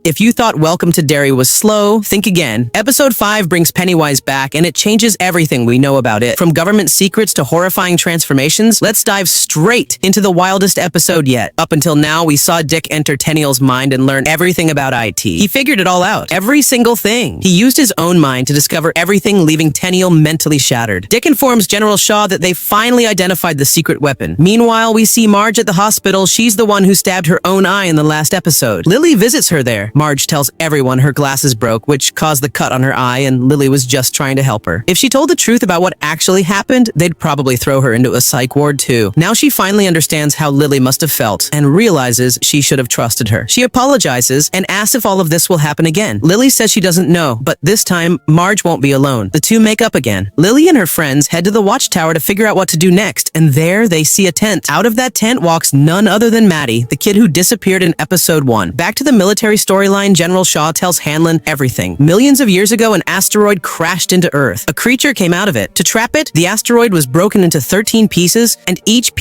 If you thought Welcome to Derry was slow, think again. Episode 5 brings Pennywise back, and it changes everything we know about it. From government secrets to horrifying transformations, let's dive straight into the wildest episode yet. Up until now, we saw Dick enter Tenniel's mind and learn everything about IT. He figured it all out. Every single thing. He used his own mind to discover everything, leaving Tenniel mentally shattered. Dick informs General Shaw that they finally identified the secret weapon. Meanwhile, we see Marge at the hospital. She's the one who stabbed her own eye in the last episode. Lily visits her there. Marge tells everyone her glasses broke, which caused the cut on her eye, and Lily was just trying to help her. If she told the truth about what actually happened, they'd probably throw her into a psych ward too. Now she finally understands how Lily must have felt and realizes she should have trusted her. She apologizes and asks if all of this will happen again. Lily says she doesn't know, but this time Marge won't be alone. The two make up again. Lily and her friends head to the watchtower to figure out what to do next, and there they see a tent. Out of that tent walks none other than Maddie, the kid who disappeared in episode 1. Back to the military storyline, General Shaw tells Hanlon everything. Millions of years ago, an asteroid crashed into Earth. A creature came out of it. To trap it, the asteroid was broken into 13 pieces, and each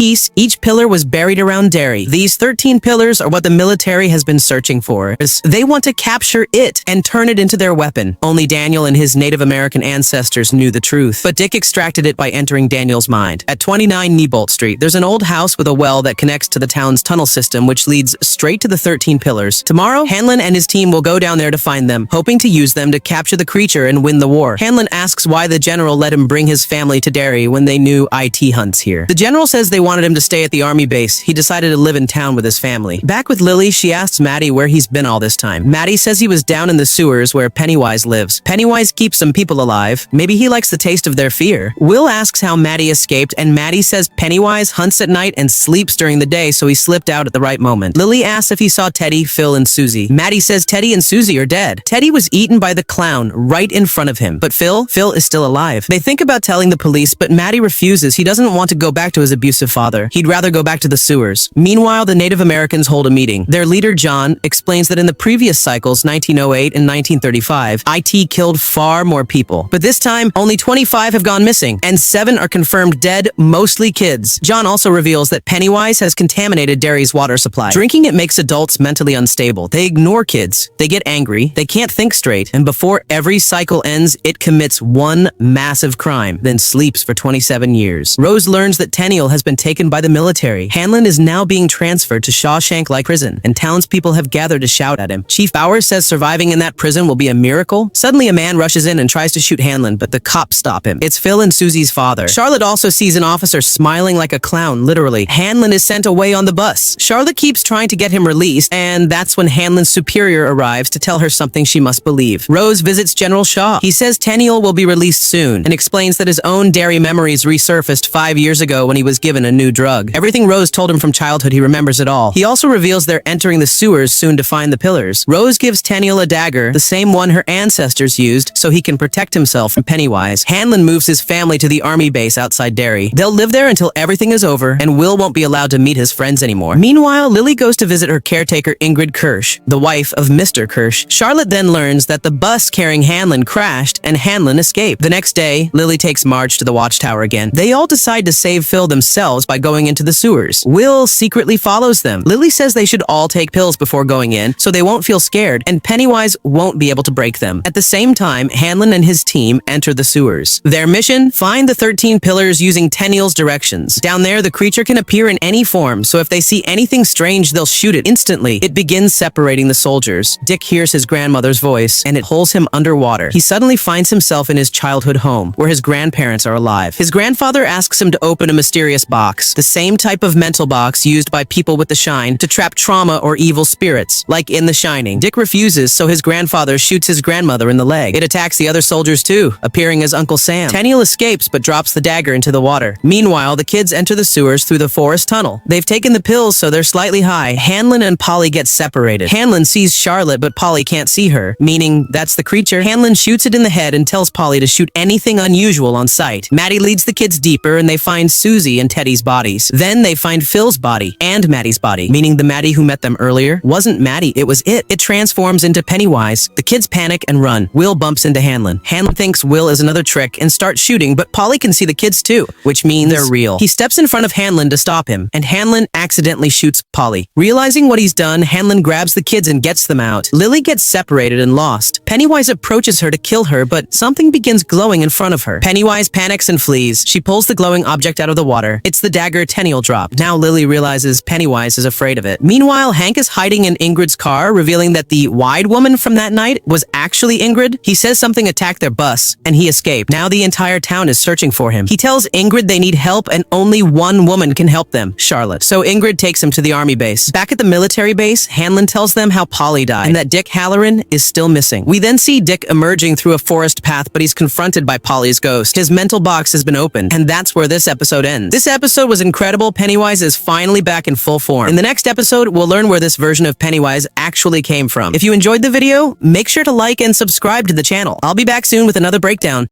pillar was buried around Derry. These 13 pillars are what the military has been searching for. They want to capture it and turn it into their weapon. Only Daniel and his Native American ancestors knew the truth, but Dick extracted it by entering Daniel's mind. At 29 Nebolt Street, there's an old house with a well that connects to the town's tunnel system, which leads straight to the 13 pillars. Tomorrow, Hanlon and his team will go down there to find them, hoping to use them to capture the creature and win the war. Hanlon asks why the general let him bring his family to Derry when they knew IT hunts here. The general says they wanted him to stay at the army base. He decided to live in town with his family. Back with Lily, she asks Maddie where he's been all this time. Maddie says he was down in the sewers where Pennywise lives. Pennywise keeps some people alive. Maybe he likes the taste of their fear. Will asks how Maddie escaped, and Maddie says Pennywise hunts at night and sleeps during the day, so he slipped out at the right moment. Lily asks if he saw Teddy, Phil, and Susie. Maddie says Teddy and Susie are dead. Teddy was eaten by the clown right in front of him, but Phil is still alive. They think about telling the police, but Maddie refuses. He doesn't want to go back to his abusive father. He'd rather go back to the sewers. Meanwhile, the Native Americans hold a meeting. Their leader, John, explains that in the previous cycles, 1908 and 1935, IT killed far more people. But this time, only 25 have gone missing, and 7 are confirmed dead, mostly kids. John also reveals that Pennywise has contaminated Derry's water supply. Drinking it makes adults mentally unstable. They ignore kids. They get angry. They can't think straight. And before every cycle ends, it commits one massive crime, then sleeps for 27 years. Rose learns that Tenniel has been taken by the military. Hanlon is now being transferred to Shawshank-like prison, and townspeople have gathered to shout at him. Chief Bauer says surviving in that prison will be a miracle. Suddenly, a man rushes in and tries to shoot Hanlon, but the cops stop him. It's Phil and Susie's father. Charlotte also sees an officer smiling like a clown, literally. Hanlon is sent away on the bus. Charlotte keeps trying to get him released, and that's when Hanlon's superior arrives to tell her something she must believe. Rose visits General Shaw. He says Tenniel will be released soon and explains that his own Derry memories resurfaced 5 years ago when he was given a new drug. Everything Rose told him from childhood, he remembers it all. He also reveals they're entering the sewers soon to find the pillars. Rose gives Tenniel a dagger, the same one her ancestors used, so he can protect himself from Pennywise. Hanlon moves his family to the army base outside Derry. They'll live there until everything is over, and Will won't be allowed to meet his friends anymore. Meanwhile, Lily goes to visit her caretaker Ingrid Kirsch, the wife of Mr. Kirsch. Charlotte then learns that the bus carrying Hanlon crashed and Hanlon escaped. The next day, Lily takes Marge to the watchtower again. They all decide to save Phil themselves by going into the sewers. Will secretly follows them. Lily says they should all take pills before going in so they won't feel scared, and Pennywise won't be able to break them. At the same time, Hanlon and his team enter the sewers. Their mission? Find the 13 pillars using Tenniel's directions. Down there, the creature can appear in any form, so if they see anything strange, they'll shoot it instantly. It begins separating the soldiers. Dick hears his grandmother's voice, and it holds him underwater. He suddenly finds himself in his childhood home, where his grandparents are alive. His grandfather asks him to open a mysterious box, the same type of mental box used by people with the Shine to trap trauma or evil spirits, like in The Shining. Dick refuses, so his grandfather shoots his grandmother in the leg. It attacks the other soldiers too, appearing as Uncle Sam. Tenniel escapes but drops the dagger into the water. Meanwhile, the kids enter the sewers through the forest tunnel. They've taken the pills, so they're slightly high. Hanlon and Polly get separated. Hanlon sees Charlotte, but Polly can't see her, meaning that's the creature. Hanlon shoots it in the head and tells Polly to shoot anything unusual on sight. Maddie leads the kids deeper, and they find Susie and Teddy's bodies. Then they find Phil's body and Maddie's body, meaning the Maddie who met them earlier wasn't Maddie, it was it. It transforms into Pennywise. The kids panic and run. Will bumps into Hanlon. Hanlon thinks Will is another trick and starts shooting, but Polly can see the kids too, which means they're real. He steps in front of Hanlon to stop him, and Hanlon accidentally shoots Polly. Realizing what he's done, Hanlon grabs the kids and gets them out. Lily gets separated and lost. Pennywise approaches her to kill her, but something begins glowing in front of her. Pennywise panics and flees. She pulls the glowing object out of the water. It's the dagger Tenniel dropped. Now Lily realizes Pennywise is afraid of it. Meanwhile, Hank is hiding in Ingrid's car, revealing that the wide woman from that night was actually Ingrid. He says something attacked their bus, and he escaped. Now the entire town is searching for him. He tells Ingrid they need help, and only one woman can help them, Charlotte. So Ingrid takes him to the army base. Back at the military base, Hanlon tells them how Polly died, and that Dick Halloran is still missing. We then see Dick emerging through a forest path, but he's confronted by Polly's ghost. His mental box has been opened, and that's where this episode ends. This episode was incredible. Pennywise is finally back in full form. In the next episode, we'll learn where this version of Pennywise actually came from. If you enjoyed the video, make sure to like and subscribe to the channel. I'll be back soon with another breakdown.